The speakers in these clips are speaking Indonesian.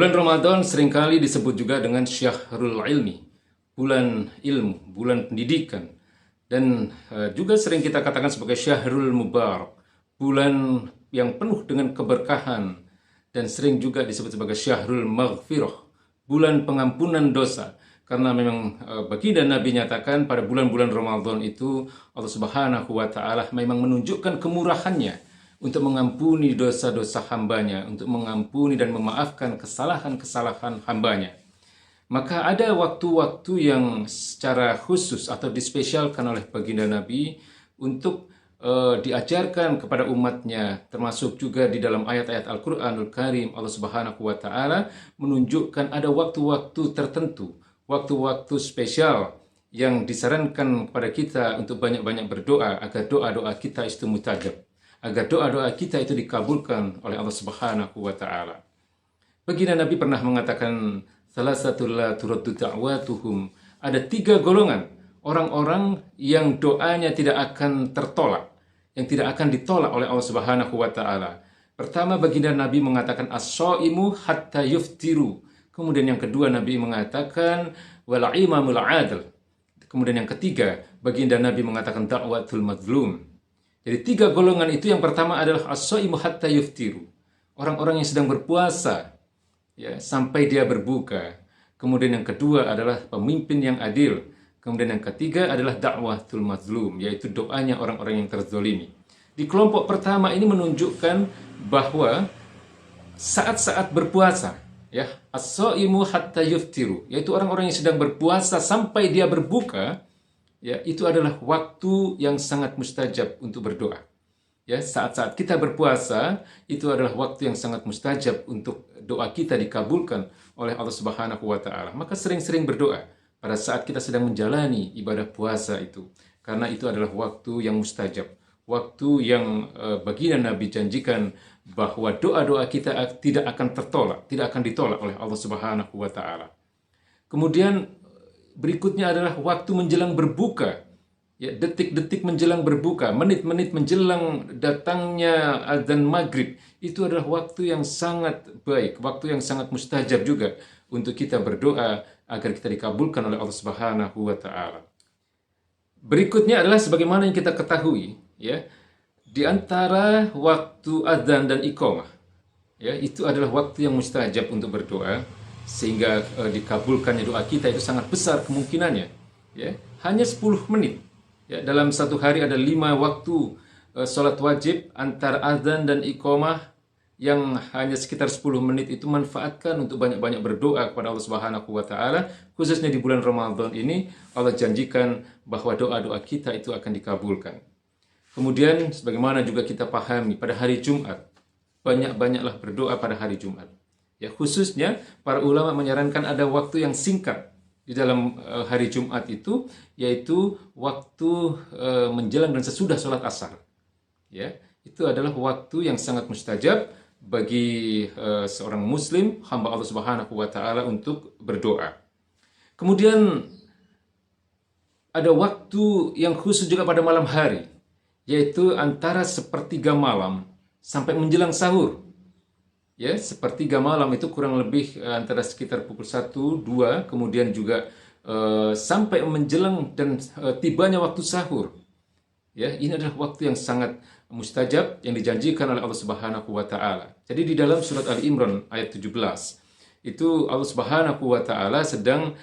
Bulan Ramadan seringkali disebut juga dengan Syahrul Ilmi, bulan ilmu, bulan pendidikan. Dan juga sering kita katakan sebagai Syahrul Mubarak, bulan yang penuh dengan keberkahan. Dan sering juga disebut sebagai Syahrul Maghfirah, bulan pengampunan dosa. Karena memang baginda Nabi nyatakan pada bulan-bulan Ramadan itu Allah Subhanahu wa Ta'ala memang menunjukkan kemurahannya untuk mengampuni dosa-dosa hambanya, untuk mengampuni dan memaafkan kesalahan-kesalahan hambanya. Maka ada waktu-waktu yang secara khusus atau dispesialkan oleh baginda Nabi untuk diajarkan kepada umatnya, termasuk juga di dalam ayat-ayat Al-Quranul Karim. Allah Subhanahu wa Ta'ala menunjukkan ada waktu-waktu tertentu, waktu-waktu spesial yang disarankan kepada kita untuk banyak-banyak berdoa agar doa-doa kita itu mustajab, agar doa-doa kita itu dikabulkan oleh Allah Subhanahu wa Ta'ala. Baginda Nabi pernah mengatakan, salah satu la turaddu da'watuhum, ada 3 golongan orang-orang yang doanya tidak akan tertolak, yang tidak akan ditolak oleh Allah Subhanahu wa Ta'ala. Pertama, baginda Nabi mengatakan as-shaimu hatta yuftiru. Kemudian yang kedua, Nabi mengatakan wal imamul adl. Kemudian yang ketiga, baginda Nabi mengatakan da'watul mazlum. Jadi 3 golongan itu, yang pertama adalah as-shaimu hatta yuftiru, orang-orang yang sedang berpuasa ya sampai dia berbuka. Kemudian yang kedua adalah pemimpin yang adil. Kemudian yang ketiga adalah da'watul mazlum, yaitu doanya orang-orang yang terzolimi. Di kelompok pertama ini menunjukkan bahwa saat-saat berpuasa, ya, as-shaimu hatta yuftiru, yaitu orang-orang yang sedang berpuasa sampai dia berbuka, ya, itu adalah waktu yang sangat mustajab untuk berdoa. Ya, saat-saat kita berpuasa itu adalah waktu yang sangat mustajab untuk doa kita dikabulkan oleh Allah Subhanahu wa Ta'ala. Maka sering-sering berdoa pada saat kita sedang menjalani ibadah puasa itu, karena itu adalah waktu yang mustajab, waktu yang baginda Nabi janjikan bahwa doa-doa kita tidak akan tertolak, tidak akan ditolak oleh Allah Subhanahu wa Ta'ala. Kemudian berikutnya adalah waktu menjelang berbuka. Ya, detik-detik menjelang berbuka, menit-menit menjelang datangnya azan maghrib, itu adalah waktu yang sangat baik, waktu yang sangat mustajab juga untuk kita berdoa agar kita dikabulkan oleh Allah Subhanahu wa Ta'ala. Berikutnya adalah sebagaimana yang kita ketahui, ya, di antara waktu azan dan iqamah, ya, itu adalah waktu yang mustajab untuk berdoa, sehingga dikabulkannya doa kita itu sangat besar kemungkinannya. Ya, hanya 10 menit. Ya, dalam satu hari ada 5 waktu sholat wajib antara azan dan iqamah, yang hanya sekitar 10 menit itu manfaatkan untuk banyak-banyak berdoa kepada Allah Subhanahu wa Ta'ala. Khususnya di bulan Ramadan ini, Allah janjikan bahwa doa-doa kita itu akan dikabulkan. Kemudian sebagaimana juga kita pahami pada hari Jumat, banyak-banyaklah berdoa pada hari Jumat. Ya, khususnya para ulama menyarankan ada waktu yang singkat di dalam hari Jumat itu, yaitu waktu menjelang dan sesudah sholat asar. Ya, itu adalah waktu yang sangat mustajab bagi seorang muslim, hamba Allah Subhanahu wa Ta'ala, untuk berdoa. Kemudian ada waktu yang khusus juga pada malam hari, yaitu antara sepertiga malam sampai menjelang sahur. Ya, sepertiga malam itu kurang lebih antara sekitar pukul 1, 2, kemudian juga sampai menjelang dan tibanya waktu sahur. Ya, ini adalah waktu yang sangat mustajab yang dijanjikan oleh Allah Subhanahu wa Ta'ala. Jadi di dalam surat Ali Imran ayat 17, itu Allah Subhanahu wa Ta'ala sedang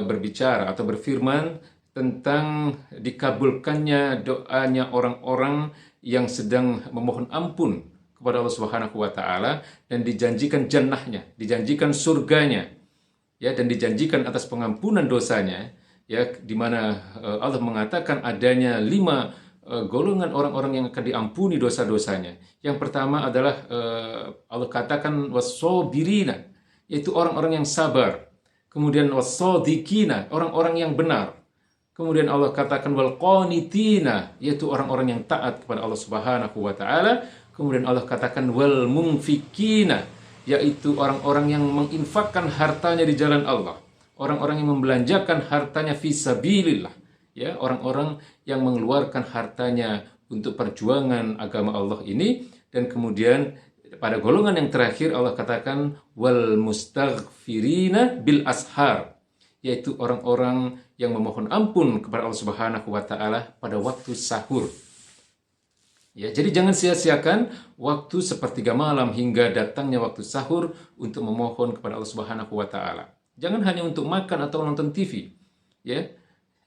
berbicara atau berfirman tentang dikabulkannya doanya orang-orang yang sedang memohon ampun kepada Allah Subhanahu wa Ta'ala, dan dijanjikan jannahnya, dijanjikan surganya, ya, dan dijanjikan atas pengampunan dosanya, ya, di mana Allah mengatakan adanya 5 golongan orang-orang yang akan diampuni dosa-dosanya. Yang pertama adalah Allah katakan was-sabirina, yaitu orang-orang yang sabar. Kemudian was-shadiqina, orang-orang yang benar. Kemudian Allah katakan wal qanitina, yaitu orang-orang yang taat kepada Allah Subhanahu wa Ta'ala. Kemudian Allah katakan wal munfikina, yaitu orang-orang yang menginfakkan hartanya di jalan Allah, orang-orang yang membelanjakan hartanya fi sabilillah, ya, orang-orang yang mengeluarkan hartanya untuk perjuangan agama Allah ini. Dan kemudian pada golongan yang terakhir Allah katakan wal mustaghfirina bil ashar, yaitu orang-orang yang memohon ampun kepada Allah Subhanahu wa taala pada waktu sahur. Ya, jadi jangan sia-siakan waktu sepertiga malam hingga datangnya waktu sahur untuk memohon kepada Allah Subhanahu wa taala. Jangan hanya untuk makan atau nonton TV. Ya.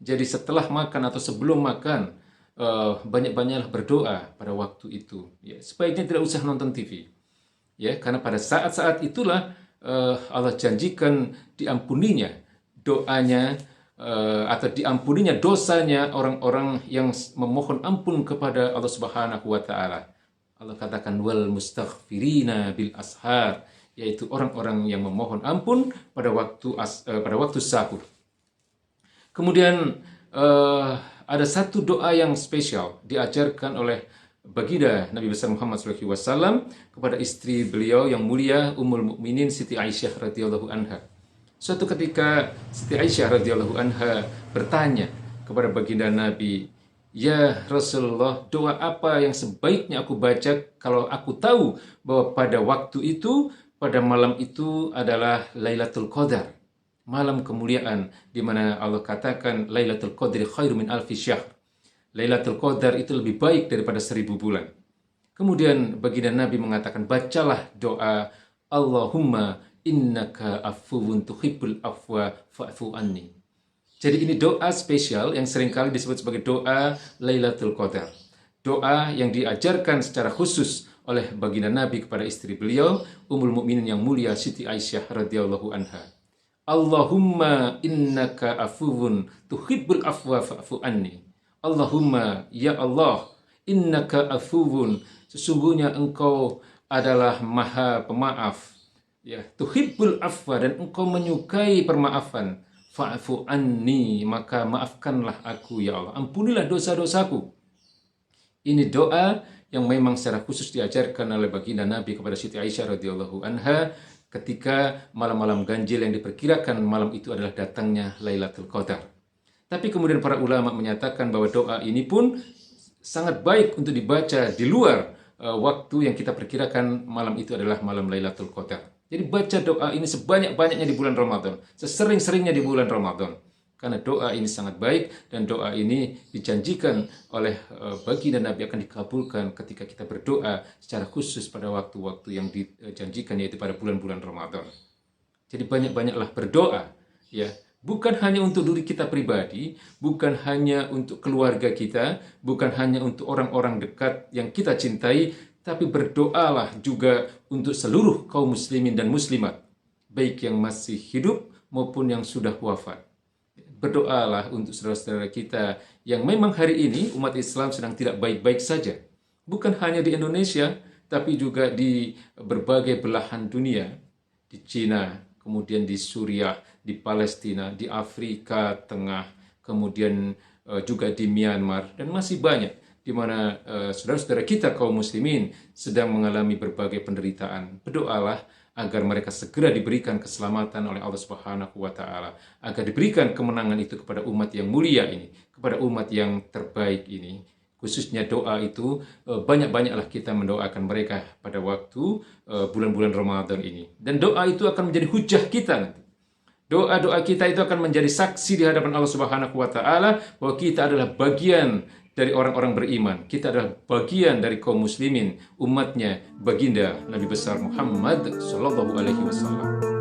Jadi setelah makan atau sebelum makan banyak-banyaklah berdoa pada waktu itu. Ya, sebaiknya tidak usah nonton TV. Ya, karena pada saat-saat itulah Allah janjikan diampuninya doanya atau diampuninya dosanya orang-orang yang memohon ampun kepada Allah Subhanahu wa taala. Allah katakan wal mustaghfirina bil ashar, yaitu orang-orang yang memohon ampun pada waktu sahur. Kemudian ada satu doa yang spesial diajarkan oleh baginda Nabi besar Muhammad SAW kepada istri beliau yang mulia Ummul Mukminin Siti Aisyah radhiyallahu anha. Suatu ketika Siti Aisyah radhiyallahu anha bertanya kepada baginda Nabi, "Ya Rasulullah, doa apa yang sebaiknya aku baca kalau aku tahu bahwa pada waktu itu, pada malam itu adalah Lailatul Qadar, malam kemuliaan di mana Allah katakan Lailatul Qadri khairu min alfi syahr. Lailatul Qadar itu lebih baik daripada 1000 bulan." Kemudian baginda Nabi mengatakan, "Bacalah doa Allahumma innaka afuwun tuhibbul afwa fa'fu anni." Jadi ini doa spesial yang seringkali disebut sebagai doa Lailatul Qadar. Doa yang diajarkan secara khusus oleh baginda Nabi kepada istri beliau, Ummul Mukminin yang mulia Siti Aisyah radhiyallahu anha. Allahumma innaka afuwun tuhibbul afwa fa'fu anni. Allahumma, ya Allah, innaka afuwun, sesungguhnya engkau adalah maha pemaaf. Ya, tuhibbul afwa, dan engkau menyukai permaafan. Fa'fu anni, maka maafkanlah aku ya Allah. Ampunilah dosa-dosaku. Ini doa yang memang secara khusus diajarkan oleh baginda Nabi kepada Siti Aisyah radhiyallahu anha ketika malam-malam ganjil yang diperkirakan malam itu adalah datangnya Lailatul Qadar. Tapi kemudian para ulama menyatakan bahwa doa ini pun sangat baik untuk dibaca di luar waktu yang kita perkirakan malam itu adalah malam Lailatul Qadar. Jadi baca doa ini sebanyak-banyaknya di bulan Ramadan, sesering-seringnya di bulan Ramadan. Karena doa ini sangat baik dan doa ini dijanjikan oleh baginda Nabi akan dikabulkan ketika kita berdoa secara khusus pada waktu-waktu yang dijanjikan, yaitu pada bulan-bulan Ramadan. Jadi banyak-banyaklah berdoa, ya. Bukan hanya untuk diri kita pribadi, bukan hanya untuk keluarga kita, bukan hanya untuk orang-orang dekat yang kita cintai, tapi berdoalah juga untuk seluruh kaum muslimin dan muslimat, baik yang masih hidup maupun yang sudah wafat. Berdoalah untuk saudara-saudara kita yang memang hari ini umat Islam sedang tidak baik-baik saja. Bukan hanya di Indonesia, tapi juga di berbagai belahan dunia, di Cina, kemudian di Suriah, di Palestina, di Afrika Tengah, kemudian juga di Myanmar, dan masih banyak di mana saudara-saudara kita kaum muslimin sedang mengalami berbagai penderitaan. Berdoalah agar mereka segera diberikan keselamatan oleh Allah Subhanahu wa taala, agar diberikan kemenangan itu kepada umat yang mulia ini, kepada umat yang terbaik ini. Khususnya doa itu banyak-banyaklah kita mendoakan mereka pada waktu bulan-bulan Ramadan ini. Dan doa itu akan menjadi hujah kita nanti. Doa-doa kita itu akan menjadi saksi di hadapan Allah Subhanahu wa taala bahwa kita adalah bagian dari orang-orang beriman. Kita adalah bagian dari kaum muslimin, umatnya baginda Nabi besar Muhammad sallallahu alaihi wasallam.